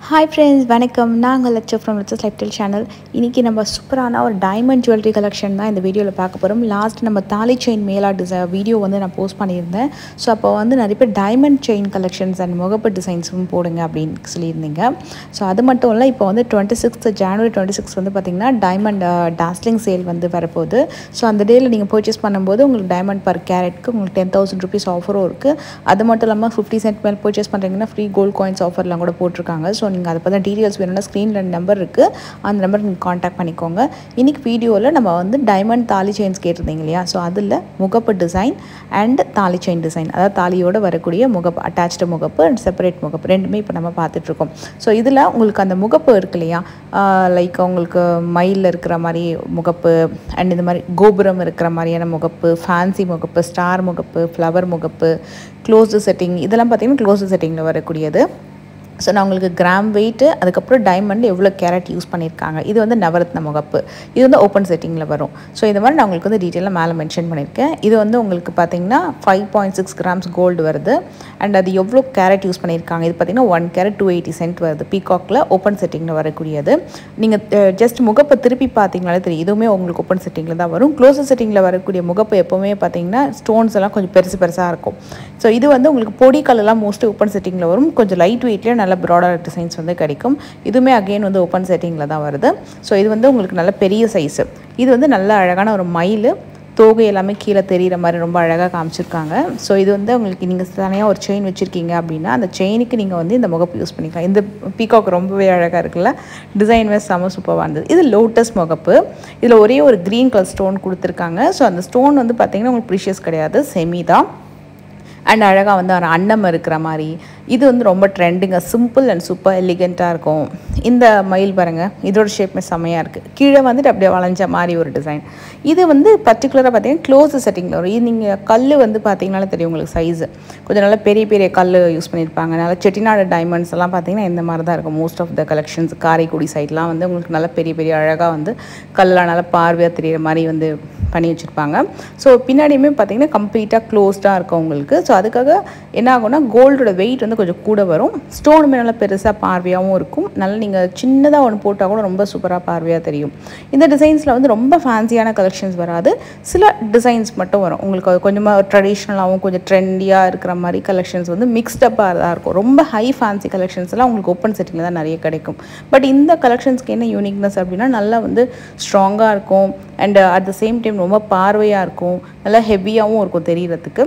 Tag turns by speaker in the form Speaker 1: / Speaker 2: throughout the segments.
Speaker 1: Hi friends, வணக்கம். நான் உங்கள் Latchu from Latchu's lifestyle channel. இன்றைக்கி நம்ம சூப்பரான ஒரு டைமண்ட் ஜுவல்லரி கலெக்ஷன் தான் இந்த வீடியோவில் பார்க்க போகிறோம். லாஸ்ட் நம்ம தாலி செயின் மேலா வீடியோ நான் போஸ்ட் பண்ணியிருந்தேன். ஸோ அப்போ நிறைய பேர் டைமண்ட் செயின் கலெக்ஷன்ஸ் அண்ட் முகப்பு டிசைன்ஸும் போடுங்க அப்படின்னு சொல்லியிருந்தீங்க. ஸோ அது மட்டும் இல்லை, இப்போ 26th January 26 பார்த்திங்கன்னா டைமண்ட் டாஸ்லிங் சேல் வரப்போகுது. ஸோ அந்த டேயில் நீங்கள் பர்ச்சேஸ் பண்ணும்போது உங்களுக்கு டைமண்ட் பர் கேரட்க்கு உங்களுக்கு 10,000 rupees ஆஃபரும் இருக்குது. அது மட்டும் இல்லாமல் 50 cent மேல் பர்ச்சேஸ் பண்ணுறீங்கன்னா ஃப்ரீ கோல்ட் காயின்ஸ் ஆஃபர்லாம் கூட போட்டிருக்காங்க. ஸோ நீங்கள் அதை பற்றி டீட்டெயில்ஸ் வேணும்னா ஸ்க்ரீனில் நம்பர் இருக்குது, அந்த நம்பருக்கு நீங்கள் காண்டாக்ட் பண்ணிக்கோங்க. இன்றைக்கி வீடியோவில் நம்ம டைமண்ட் தாலி செயின்ஸ் கேட்டிருந்தீங்க இல்லையா? ஸோ அதில் முகப்பு டிசைன் அண்ட் தாலி செயின் டிசைன், அதாவது தாலியோடு வரக்கூடிய முகப்பு, அட்டாச்டு முகப்பு அண்ட் செப்பரேட் முகப்பு ரெண்டுமே இப்போ நம்ம பார்த்துட்ருக்கோம். ஸோ இதில் உங்களுக்கு அந்த முகப்பு இருக்கு இல்லையா, லைக் உங்களுக்கு மயில் இருக்கிற மாதிரி முகப்பு அண்ட் இந்த மாதிரி கோபுரம் இருக்கிற மாதிரியான முகப்பு, ஃபேன்சி முகப்பு, ஸ்டார் முகப்பு, ஃப்ளவர் முகப்பு, க்ளோஸ்டு செட்டிங், இதெல்லாம் பார்த்திங்கன்னா க்ளோஸ்டு செட்டிங்கில் வரக்கூடியது. ஸோ நான் உங்களுக்கு கிராம் வெயிட்டு, அதுக்கப்புறம் டைமண்ட் எவ்வளோ கேரட் யூஸ் பண்ணியிருக்காங்க, இது நவரத்ன முகப்பு, இது ஓப்பன் செட்டிங்கில் வரும். ஸோ இந்த மாதிரி நான் உங்களுக்கு டீட்டெயிலாக மேலே மென்ஷன் பண்ணியிருக்கேன். இது உங்களுக்கு பார்த்திங்கன்னா 5.6 grams கோல்டு வருது. அண்ட் அது எவ்வளோ கேரட் யூஸ் பண்ணியிருக்காங்க, இது பார்த்திங்கன்னா 1 carat 280 cent வருது. பீகாக்கில் ஓப்பன் செட்டிங்கில் வரக்கூடியது. நீங்கள் ஜஸ்ட் முகப்பை திருப்பி பார்த்தீங்கனாலே தெரியும், இதுவுமே உங்களுக்கு ஓப்பன் செட்டிங்கில் தான் வரும். க்ளோஸ் செட்டிங்கில் வரக்கூடிய முகப்பு எப்போவுமே பார்த்திங்கன்னா ஸ்டோன்ஸ் எல்லாம் கொஞ்சம் பெருசாக இருக்கும். ஸோ இது உங்களுக்கு பொடி கல்லெல்லாம் மோஸ்ட்லி ஓப்பன் செட்டிங்கில் வரும். கொஞ்சம் லைட் வெயிட்லேயே நல்ல ப்ராடர் டிசைன்ஸ் கிடைக்கும். இதுவுமே அகெயின் ஓப்பன் செட்டிங்கில் தான் வருது. ஸோ இது உங்களுக்கு நல்ல பெரிய சைஸு. இது நல்ல அழகான ஒரு மயில், தோகை எல்லாமே கீழே தெரிகிற மாதிரி ரொம்ப அழகாக காமிச்சிருக்காங்க. ஸோ இது உங்களுக்கு நீங்கள் தனியாக ஒரு செயின் வச்சுருக்கீங்க அப்படின்னா அந்த செயினுக்கு நீங்கள் இந்த முகப்பு யூஸ் பண்ணிக்கலாம். இந்த பீகாக் ரொம்பவே அழகாக இருக்குல்ல, டிசைன்வே செம சூப்பராக இருந்தது. இது லோட்டஸ் முகப்பு. இதில் ஒரே ஒரு க்ரீன் கலர் ஸ்டோன் கொடுத்துருக்காங்க. ஸோ அந்த ஸ்டோன் பார்த்திங்கன்னா உங்களுக்கு ப்ரீஷியஸ் கிடையாது, செமி தான். அண்ட் அழகாக ஒரு அன்னம் இருக்கிற மாதிரி இது ரொம்ப ட்ரெண்டிங்காக சிம்பிள் அண்ட் சூப்பர் எலிகெண்ட்டாக இருக்கும். இந்த மயில் பாருங்கள், இதோட ஷேப்புமே செம்மையாக இருக்குது. கீழே அப்படியே வளைஞ்ச மாதிரி ஒரு டிசைன். இது பர்டிகுலராக பார்த்தீங்கன்னா க்ளோஸ் செட்டிங்கில் வரும். இது நீங்கள் கல் பார்த்தீங்கன்னாலே தெரியும் உங்களுக்கு சைஸு கொஞ்சம் நல்லா பெரிய பெரிய கல் யூஸ் பண்ணியிருப்பாங்க. நல்லா செட்டிநாடு டைமண்ட்ஸ் எல்லாம் பார்த்தீங்கன்னா இந்த மாதிரி தான் இருக்கும். Most of the collections Karaikudi சைட்லாம் உங்களுக்கு நல்லா பெரிய பெரிய அழகாக கல்லாம் நல்லா பார்வையாக தெரிகிற மாதிரி பண்ணி வச்சுருப்பாங்க. ஸோ பின்னாடியுமே பார்த்திங்கன்னா கம்ப்ளீட்டாக க்ளோஸ்டாக இருக்கும் உங்களுக்கு. ஸோ அதுக்காக என்ன ஆகும்னா கோல்டோட வெயிட் கொஞ்சம் கூட வரும். ஸ்டோனுமே நல்லா பெருசாக பார்வையாகவும் இருக்கும். நல்லா நீங்கள் சின்னதாக ஒன்று போட்டால் கூட ரொம்ப சூப்பராக பார்வையாக தெரியும். இந்த டிசைன்ஸில் ரொம்ப ஃபேன்சியான கலெக்ஷன்ஸ் வராது, சில டிசைன்ஸ் மட்டும் வரும். உங்களுக்கு கொஞ்சமாக ட்ரெடிஷ்னலாகவும் கொஞ்சம் ட்ரெண்டியாக இருக்கிற மாதிரி கலெக்ஷன்ஸ் மிக்ஸ்டப்பாக தான் இருக்கும். ரொம்ப ஹை ஃபேன்சி கலெக்ஷன்ஸ் எல்லாம் உங்களுக்கு ஓப்பன் செட்டிங்கில் தான் நிறைய கிடைக்கும். பட் இந்த கலெக்ஷன்ஸ்க்கு என்ன யூனிக்னஸ் அப்படின்னா நல்லா ஸ்ட்ராங்காக இருக்கும் and at the same time ரொம்ப பார்வையாக இருக்கும், நல்லா ஹெவியாகவும் இருக்கும் தெரிகிறதுக்கு.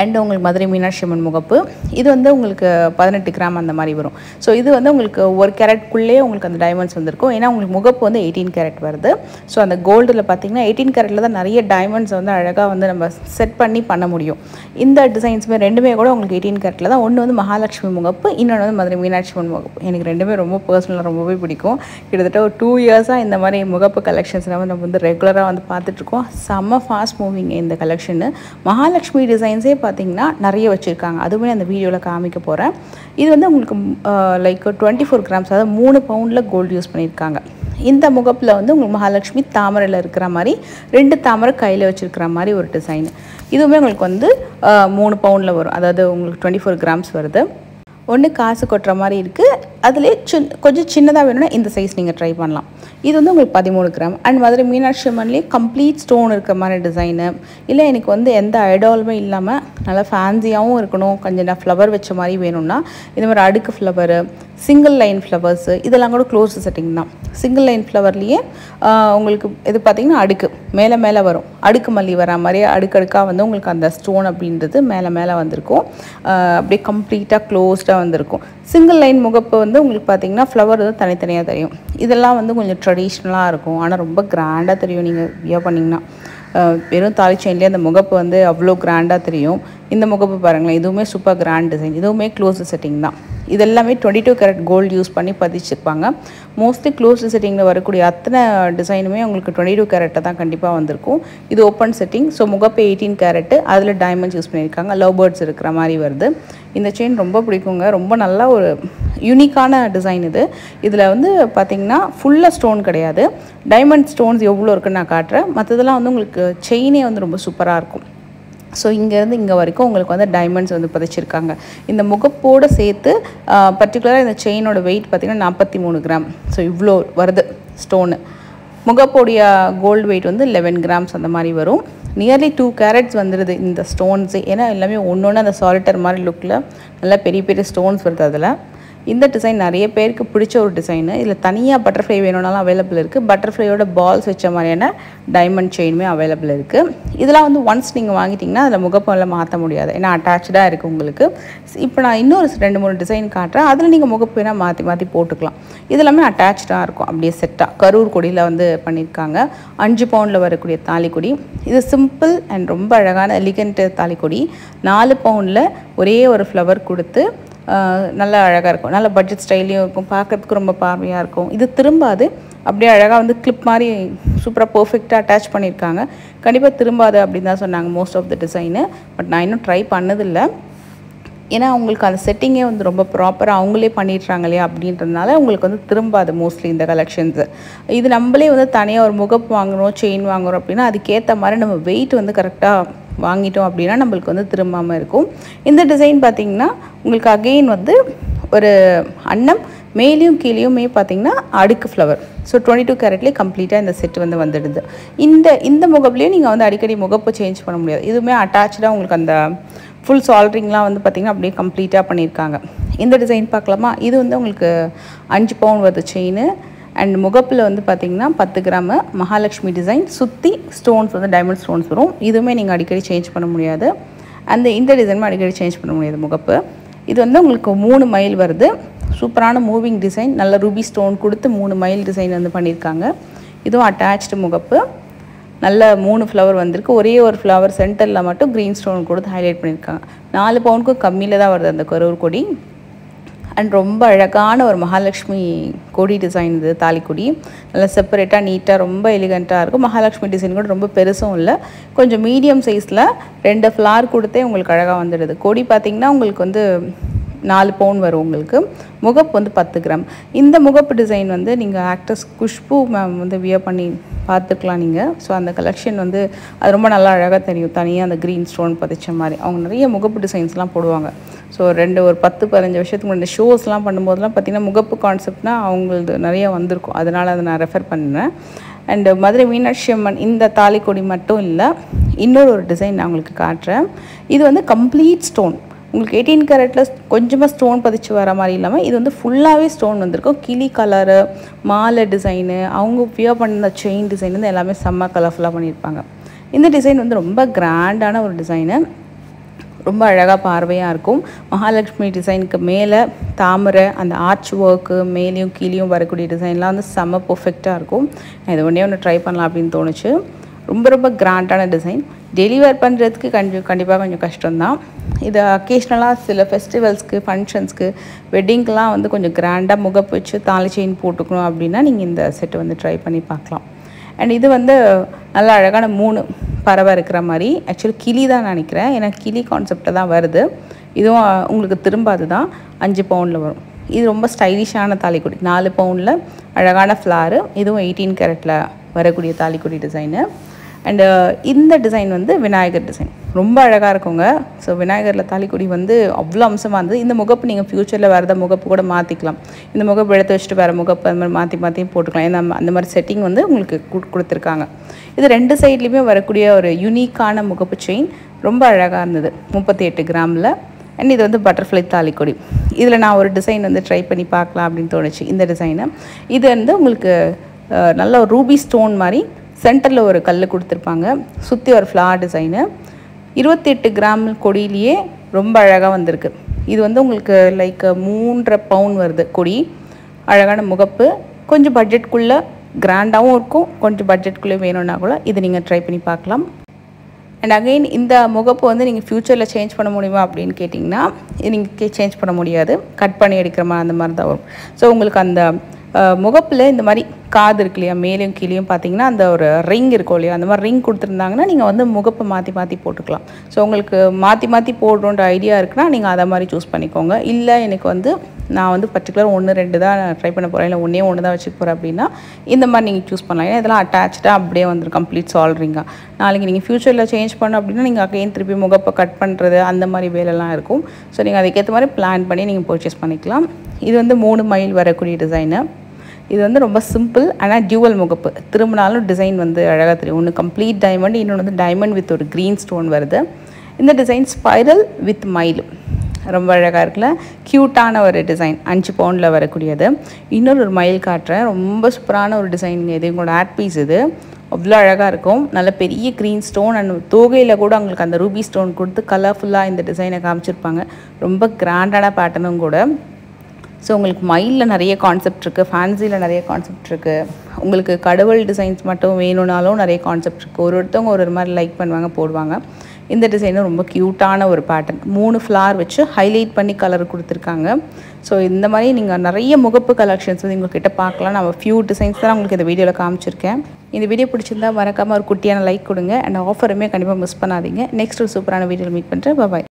Speaker 1: அண்ட் உங்களுக்கு மதுரை மீனாட்சி அம்மன் முகப்பு, இது உங்களுக்கு 18 கிராம் அந்த மாதிரி வரும். ஸோ இது உங்களுக்கு 1 கேரட்குள்ளேயே உங்களுக்கு அந்த டைமண்ட்ஸ் வந்திருக்கும். ஏன்னா உங்களுக்கு முகப்பு 18 கேரட் வருது. ஸோ அந்த கோல்டில் பார்த்தீங்கன்னா 18 கேரட்டில் தான் நிறைய டைமண்ட்ஸ் அழகாக நம்ம செட் பண்ண முடியும். இந்த டிசைன்ஸுமே ரெண்டுமே கூட உங்களுக்கு 18 கேரட்டில் தான். ஒன்று மகாலட்சுமி முகப்பு, இன்னொன்று மதுரை மீனாட்சி அம்மன் முகப்பு. எனக்கு ரெண்டுமே ரொம்ப பர்சனலாக ரொம்பவே பிடிக்கும். கிட்டத்தட்ட ஒரு 2 years-ஆக இந்த மாதிரி முகப்பு கலெக்ஷன்ஸ் நம்ம ரெகுலராக பார்த்துட்ருக்கோம். செம்ம ஃபாஸ்ட் மூவிங் இந்த கலெக்ஷனு. மகாலட்சுமி டிசைன்ஸே பார்த்திங்கன்னா நிறைய வச்சுருக்காங்க, அதுவுமே அந்த வீடியோவில் காமிக்க போகிறேன். இது உங்களுக்கு லைக் 24 grams, அதாவது 3 pound கோல்டு யூஸ் பண்ணியிருக்காங்க. இந்த முகப்பில் உங்களுக்கு மகாலட்சுமி தாமரையில் இருக்கிற மாதிரி 2 தாமரை கையில் வச்சுருக்கிற மாதிரி ஒரு டிசைன். இதுவுமே உங்களுக்கு 3 pound வரும், அதாவது உங்களுக்கு 24 grams வருது. ஒன்று காசு கொட்டுற மாதிரி இருக்குது, அதிலே கொஞ்சம் சின்னதாக வேணும்னா இந்த சைஸ் நீங்கள் ட்ரை பண்ணலாம். இது உங்களுக்கு 13 கிராம். அண்ட் மதுரை மீனாட்சி அம்மன்லேயே கம்ப்ளீட் ஸ்டோன் இருக்கிற மாதிரி டிசைனு, இல்லை எனக்கு எந்த ஐடாலுமே இல்லாமல் நல்லா ஃபேன்சியாகவும் இருக்கணும், கொஞ்சம் ஃப்ளவர் வச்ச மாதிரி வேணும்னா இந்த மாதிரி அடுக்கு ஃப்ளவரு, சிங்கிள் லைன் ஃப்ளவர்ஸு, இதெல்லாம் கூட க்ளோஸ் செட்டிங் தான். சிங்கிள் லைன் ஃப்ளவர்லேயே உங்களுக்கு இது பார்த்திங்கன்னா அடுக்கு மேலே வரும், அடுக்கு மல்லி வர மாதிரி அடுக்கடுக்காக உங்களுக்கு அந்த ஸ்டோன் அப்படின்றது மேலே வந்திருக்கும். அப்படியே கம்ப்ளீட்டாக க்ளோஸ்டாக வந்திருக்கும். சிங்கிள் லைன் முகப்பு உங்களுக்கு பார்த்திங்கன்னா ஃப்ளவர் தனித்தனியாக தெரியும். இதெல்லாம் கொஞ்சம் ட்ரெடிஷ்னலாக இருக்கும், ஆனால் ரொம்ப கிராண்டாக தெரியும் நீங்கள் வியர் பண்ணிங்கன்னா. வெறும் தாலி செயின்லேயே அந்த முகப்பு அவ்வளோ கிராண்டாக தெரியும். இந்த முகப்பு பாருங்களேன், இதுவுமே சூப்பர் கிராண்ட் டிசைன். இதுவுமே க்ளோஸ் செட்டிங் தான். இதெல்லாமே 22 கேரட் கோல்டு யூஸ் பண்ணி பதிச்சிருப்பாங்க. மோஸ்ட்லி க்ளோஸ் செட்டிங்கில் வரக்கூடிய அத்தனை டிசைனுமே உங்களுக்கு 22 கேரட்டை தான் கண்டிப்பாக வந்திருக்கும். இது ஓப்பன் செட்டிங். ஸோ முகப்பு 18 கேரட்டு, அதில் டைமண்ட்ஸ் யூஸ் பண்ணியிருக்காங்க, லவ் பேர்ட்ஸ் இருக்கிற மாதிரி வருது. இந்த செயின் ரொம்ப பிடிக்குங்க, ரொம்ப நல்லா ஒரு யூனிக்கான டிசைன் இது. இதில் பார்த்திங்கன்னா ஃபுல்லாக ஸ்டோன் கிடையாது, டைமண்ட் ஸ்டோன்ஸ் எவ்வளோ இருக்குன்னு நான் காட்டுறேன். மற்றதெல்லாம் உங்களுக்கு செயினே ரொம்ப சூப்பராக இருக்கும். ஸோ இங்கேருந்து இங்கே வரைக்கும் உங்களுக்கு வந்து டைமண்ட்ஸ் வந்து பதிச்சிருக்காங்க. இந்த முகப்போடு சேர்த்து பர்டிகுலராக இந்த செயினோட வெயிட் பார்த்திங்கன்னா 43 கிராம். ஸோ இவ்வளோ வருது ஸ்டோனு. முகப்போடைய கோல்டு வெயிட் வந்து 11 கிராம்ஸ் அந்த மாதிரி வரும். நியர்லி 2 கேரட்ஸ் வந்துடுது இந்த ஸ்டோன்ஸு. ஏன்னா எல்லாமே ஒன்று ஒன்று அந்த சாலிட்டர் மாதிரி லுக்கில் நல்லா பெரிய பெரிய ஸ்டோன்ஸ் வருது. அதில் இந்த டிசைன் நிறைய பேருக்கு பிடிச்ச ஒரு டிசைனு. இதில் தனியாக பட்டர்ஃப்ளை வேணும்னாலும் அவைலபிள் இருக்குது. பட்டர்ஃப்ளையோட பால்ஸ் வச்ச மாதிரியான டைமண்ட் செயினுமே அவைலபிள் இருக்குது. இதெல்லாம் வந்து ஒன்ஸ் நீங்கள் வாங்கிட்டிங்கன்னா அதில் முகப்பெல்லாம் மாற்ற முடியாது, ஏன்னா அட்டாச்சாக இருக்குது உங்களுக்கு. இப்போ நான் இன்னொரு 2-3 டிசைன் காட்டுறேன். அதில் நீங்கள் முகப்பு வேணால் மாற்றி மாற்றி போட்டுக்கலாம். இதெல்லாமே அட்டாச்சாக இருக்கும், அப்படியே செட்டாக. கரூர் கொடியில் வந்து பண்ணியிருக்காங்க. 5 பவுண்டில் வரக்கூடிய தாலிக்கொடி. இது சிம்பிள் அண்ட் ரொம்ப அழகான எலிகண்ட் தாலிக்கொடி. 4 பவுண்டில் ஒரே ஒரு ஃப்ளவர் கொடுத்து நல்லா அழகாக இருக்கும். நல்ல பட்ஜெட் ஸ்டைலையும் இருக்கும், பார்க்குறதுக்கு ரொம்ப பார்வையாக இருக்கும். இது திரும்பாது, அப்படியே அழகாக வந்து கிளிப் மாதிரி சூப்பராக பர்ஃபெக்டாக அட்டாச் பண்ணியிருக்காங்க. கண்டிப்பாக திரும்பாது அப்படின்னு தான் சொன்னாங்க most of the design. But நான் இன்னும் ட்ரை பண்ணதில்லை, ஏன்னா அவங்களுக்கு அந்த செட்டிங்கே வந்து ரொம்ப ப்ராப்பராக அவங்களே பண்ணிடுறாங்க இல்லையா, அப்படின்றதுனால உங்களுக்கு வந்து திரும்பாது மோஸ்ட்லி இந்த கலெக்ஷன்ஸு. இது நம்மளே வந்து தனியாக ஒரு முகப்பு வாங்குகிறோம், செயின் வாங்குகிறோம் அப்படின்னா அதுக்கேற்ற மாதிரி நம்ம வெயிட் வந்து கரெக்டாக வாங்கிட்டோம் அப்படின்னா நம்மளுக்கு வந்து திரும்பாமல் இருக்கும். இந்த டிசைன் பார்த்திங்கன்னா உங்களுக்கு அகெயின் வந்து ஒரு அன்னம் மேலேயும் கீழேயுமே பார்த்திங்கன்னா அடுக்கு ஃப்ளவர். ஸோ 22 கேரட்லேயே கம்ப்ளீட்டாக இந்த செட் வந்து வந்துடுது. இந்த முகப்புலேயும் நீங்கள் வந்து அடிக்கடி முகப்பு சேஞ்ச் பண்ண முடியாது. இதுவுமே அட்டாச்சாக உங்களுக்கு அந்த ஃபுல் சால்ட்ரிங்லாம் வந்து பார்த்திங்கன்னா அப்படியே கம்ப்ளீட்டாக பண்ணியிருக்காங்க. இந்த டிசைன் பார்க்கலாமா? இது வந்து உங்களுக்கு 5 பவுண்ட் வருது செயின். அண்ட் முகப்பில் வந்து பார்த்திங்கன்னா 10 கிராமு மகாலட்சுமி டிசைன். சுற்றி ஸ்டோன்ஸ் வந்து டைமண்ட் ஸ்டோன்ஸ் வரும். இதுவுமே நீங்கள் அடிக்கடி சேஞ்ச் பண்ண முடியாது. இந்த டிசைனுமே அடிக்கடி சேஞ்ச் பண்ண முடியாது முகப்பு. இது வந்து உங்களுக்கு 3 மைல் வருது. சூப்பரான மூவிங் டிசைன். நல்ல ரூபி ஸ்டோன் கொடுத்து 3 மைல் டிசைன் வந்து பண்ணியிருக்காங்க. இதுவும் அட்டாச்டு முகப்பு. நல்ல 3 ஃப்ளவர் வந்திருக்கு. ஒரே ஒரு ஃப்ளவர் சென்டரில் மட்டும் க்ரீன் ஸ்டோன் கொடுத்து ஹைலைட் பண்ணியிருக்காங்க. 4 பவுண்டுக்கும் கம்மியில் தான் வருது அந்த கரூர் கொடி. அண்ட் ரொம்ப அழகான ஒரு மகாலட்சுமி கொடி டிசைன். இது தாலிக்கொடி நல்லா செப்பரேட்டாக நீட்டாக ரொம்ப எலிகண்ட்டாக இருக்கும். மகாலட்சுமி டிசைன் கூட ரொம்ப பெருசும் இல்லை, கொஞ்சம் மீடியம் சைஸில் 2 ஃப்ளார் கொடுத்தே உங்களுக்கு அழகாக வந்துடுது. கொடி பார்த்திங்கன்னா உங்களுக்கு வந்து 4 பவுண்ட் வரும். உங்களுக்கு முகப்பு வந்து 10 கிராம். இந்த முகப்பு டிசைன் வந்து நீங்கள் ஆக்ட்ரஸ் குஷ்பு மேம் வந்து வியர் பண்ணி பார்த்துக்கலாம் நீங்கள். ஸோ அந்த கலெக்ஷன் வந்து அது ரொம்ப நல்லா அழகாக தெரியும். தனியாக அந்த க்ரீன் ஸ்டோன் பதிச்ச மாதிரி அவங்க நிறைய முகப்பு டிசைன்ஸ்லாம் போடுவாங்க. ஸோ ஒரு 10-15 வருஷத்துக்கு முன்னாடி ஷோஸ்லாம் பண்ணும்போதெல்லாம் பார்த்திங்கன்னா முகப்பு கான்செப்ட்னால் அவங்களது நிறைய வந்திருக்கும். அதனால் அதை நான் ரெஃபர் பண்ணுறேன். அண்டு மதுரை மீனாட்சி அம்மன் இந்த தாலிக்கொடி மட்டும் இல்லை, இன்னொரு டிசைன் நான் உங்களுக்கு காட்டுறேன். இது வந்து கம்ப்ளீட் ஸ்டோன். உங்களுக்கு 18 கேரட்டில் கொஞ்சமாக ஸ்டோன் பதிச்சு வர மாதிரி இல்லாமல் இது வந்து ஃபுல்லாகவே ஸ்டோன் வந்திருக்கும். கிளி கலரு, மாலை டிசைனு, அவங்க வியர் பண்ண செயின் டிசைன் வந்து எல்லாமே செம்ம கலர்ஃபுல்லாக பண்ணியிருப்பாங்க. இந்த டிசைன் வந்து ரொம்ப கிராண்டான ஒரு டிசைனு, ரொம்ப அழகாக பார்வையாக இருக்கும். மகாலட்சுமி டிசைனுக்கு மேலே தாமரை, அந்த ஆர்ச் ஒர்க்கு மேலேயும் கீழேயும் வரக்கூடிய டிசைன்லாம் வந்து செம்ம பர்ஃபெக்டாக இருக்கும். நான் இது ஒன்று ட்ரை பண்ணலாம் அப்படின்னு தோணுச்சு. ரொம்ப கிராண்டான டிசைன். டெலிவர் பண்ணுறதுக்கு கண்டிப்பாக கொஞ்சம் கஷ்டம்தான். இது அக்கேஷ்னலாக சில ஃபெஸ்டிவல்ஸ்க்கு, ஃபங்க்ஷன்ஸ்க்கு, வெட்டிங்க்கெலாம் வந்து கொஞ்சம் கிராண்டாக முகப்பு வச்சு தாலி செயின் போட்டுக்கணும் அப்படின்னா நீங்கள் இந்த செட்டு வந்து ட்ரை பண்ணி பார்க்கலாம். அண்ட் இது வந்து நல்லா அழகான 3 பறவை இருக்கிற மாதிரி. ஆக்சுவலி கிளி தான் நினைக்கிறேன், ஏன்னா கிளி கான்செப்டில் தான் வருது. இதுவும் உங்களுக்கு திரும்பாது தான். 5 பவுண்டில் வரும். இது ரொம்ப ஸ்டைலிஷான தாலிக்கொடி. 4 பவுண்டில் அழகான ஃப்ளாரு. இதுவும் 18 கேரட்டில் வரக்கூடிய தாலிக்கொடி டிசைனு. அண்டு இந்த டிசைன் வந்து விநாயகர் டிசைன். ரொம்ப அழகாக இருக்குங்க. ஸோ விநாயகரில் தாலிக்கொடி வந்து அவ்வளோ அம்சமாக இருந்தது. இந்த முகப்பு நீங்கள் ஃப்யூச்சரில் வேறு முகப்பு கூட மாற்றிக்கலாம். இந்த முகப்பு எடுத்து வச்சுட்டு வேறு முகப்பு அந்த மாதிரி மாற்றி போட்டுக்கலாம். ஏன்னா அந்த மாதிரி செட்டிங் வந்து உங்களுக்கு கொடுத்துருக்காங்க. இது 2 சைட்லேயுமே வரக்கூடிய ஒரு யூனிக்கான முகப்பு செயின். ரொம்ப அழகாக இருந்தது. 38 கிராமில். அண்ட் இது வந்து பட்டர்ஃப்ளை தாலிக்கொடி. இதில் நான் ஒரு டிசைன் வந்து ட்ரை பண்ணி பார்க்கலாம் அப்படின்னு தோணுச்சு. இந்த டிசைனு இது வந்து உங்களுக்கு நல்ல ஒரு ரூபி ஸ்டோன் மாதிரி சென்டரில் ஒரு கல் கொடுத்துருப்பாங்க. சுற்றி ஒரு ஃப்ளார் டிசைனு. 28 கிராம் கொடியிலேயே ரொம்ப அழகாக வந்திருக்கு. இது வந்து உங்களுக்கு லைக் 3.5 பவுண்ட் வருது கொடி. அழகான முகப்பு. கொஞ்சம் பட்ஜெட்குள்ளே கிராண்டாகவும் இருக்கும். கொஞ்சம் பட்ஜெட்குள்ளே வேணும்னா கூட இது நீங்கள் ட்ரை பண்ணி பார்க்கலாம். அண்ட் அகெயின் இந்த முகப்பு வந்து நீங்கள் ஃப்யூச்சரில் சேஞ்ச் பண்ண முடியுமா அப்படின்னு கேட்டிங்கன்னா இது நீங்கள் சேஞ்ச் பண்ண முடியாது. கட் பண்ணி எடுக்கிற மாதிரி அந்த மாதிரி தான் வரும். ஸோ உங்களுக்கு அந்த முகப்பில் இந்த மாதிரி காது இருக்கு இல்லையா, மேலேயும் கீழேயும் பார்த்தீங்கன்னா அந்த ஒரு ரிங் இருக்கும் இல்லையா, அந்த மாதிரி ரிங் கொடுத்துருந்தாங்கன்னா நீங்கள் வந்து முகப்பை மாற்றி மாற்றி போட்டுக்கலாம். ஸோ உங்களுக்கு மாற்றி மாற்றி போடணுன்ற ஐடியா இருக்குன்னா நீங்கள் அதை மாதிரி சூஸ் பண்ணிக்கோங்க. இல்லை எனக்கு வந்து நான் வந்து பர்டிகுலர் 1-2 தான் ட்ரை பண்ண போகிறேன், இல்லை ஒன்று தான் வச்சுக்க போகிறேன் அப்படின்னா இந்த மாதிரி நீங்கள் சூஸ் பண்ணலாம். ஏன்னா இதெல்லாம் அட்டாச்சாக அப்படியே வந்துடும் கம்ப்ளீட் சால்ரிங்காக. நாளைக்கு நீங்கள் ஃப்யூச்சரில் சேஞ்ச் பண்ண அப்படின்னா நீங்கள் அகைன் திருப்பி முகப்பை கட் பண்ணுறது அந்த மாதிரி வேலைலாம் இருக்கும். ஸோ நீங்கள் அதுக்கேற்ற மாதிரி பிளான் பண்ணி நீங்கள் பர்ச்சேஸ் பண்ணிக்கலாம். இது வந்து 3 மைல் வரக்கூடிய டிசைனு. இது வந்து ரொம்ப சிம்பிள், ஆனால் டியூவல் முகப்பு. திரும்பினாலும் டிசைன் வந்து அழகாக தெரியும். ஒன்று கம்ப்ளீட் டைமண்ட், இன்னொன்று வந்து டைமண்ட் வித் ஒரு க்ரீன் ஸ்டோன் வருது. இந்த டிசைன் ஸ்பைரல் வித் மயில் ரொம்ப அழகாக இருக்குல்ல, க்யூட்டான ஒரு டிசைன். 5 பவுண்டில் வரக்கூடியது. இன்னொரு மயில் காட்டுறேன், ரொம்ப சூப்பரான ஒரு டிசைன். இது உங்களோட ஆட் பீஸ். இது அவ்வளோ அழகாக இருக்கும். நல்ல பெரிய க்ரீன் ஸ்டோன் அண்ட் தோகையில் கூட உங்களுக்கு அந்த ரூபி ஸ்டோன் கொடுத்து கலர்ஃபுல்லாக இந்த டிசைனை காமிச்சிருப்பாங்க. ரொம்ப கிராண்டான பேட்டர்னும் கூட. ஸோ உங்களுக்கு மயிலில் நிறைய கான்செப்ட் இருக்குது, ஃபேன்சியில் நிறைய கான்செப்ட் இருக்குது. உங்களுக்கு கடவுள் டிசைன்ஸ் மட்டும் வேணும்னாலும் நிறைய கான்செப்ட் இருக்குது. ஒருத்தவங்க ஒரு மாதிரி லைக் பண்ணுவாங்க, போடுவாங்க. இந்த டிசைனும் ரொம்ப க்யூட்டான ஒரு பேட்டர்ன். 3 ஃப்ளார் வச்சு ஹைலைட் பண்ணி கலர் கொடுத்துருக்காங்க. ஸோ இந்த மாதிரி நீங்கள் நிறைய முகப்பு கலெக்ஷன்ஸ் வந்து உங்கள்கிட்ட பார்க்கலாம். நான் ஃபியூ டிசைன்ஸ் தான் உங்களுக்கு இந்த வீடியோவில் காமிச்சிருக்கேன். இந்த வீடியோ பிடிச்சிருந்தா மறக்காமல் ஒரு குட்டியான லைக் கொடுங்க. அண்ட் ஆஃபருமே கண்டிப்பாக மிஸ் பண்ணாதீங்க. நெக்ஸ்ட் ஒரு சூப்பரான வீடியோவில் மீட் பண்ணுறேன். பாய்.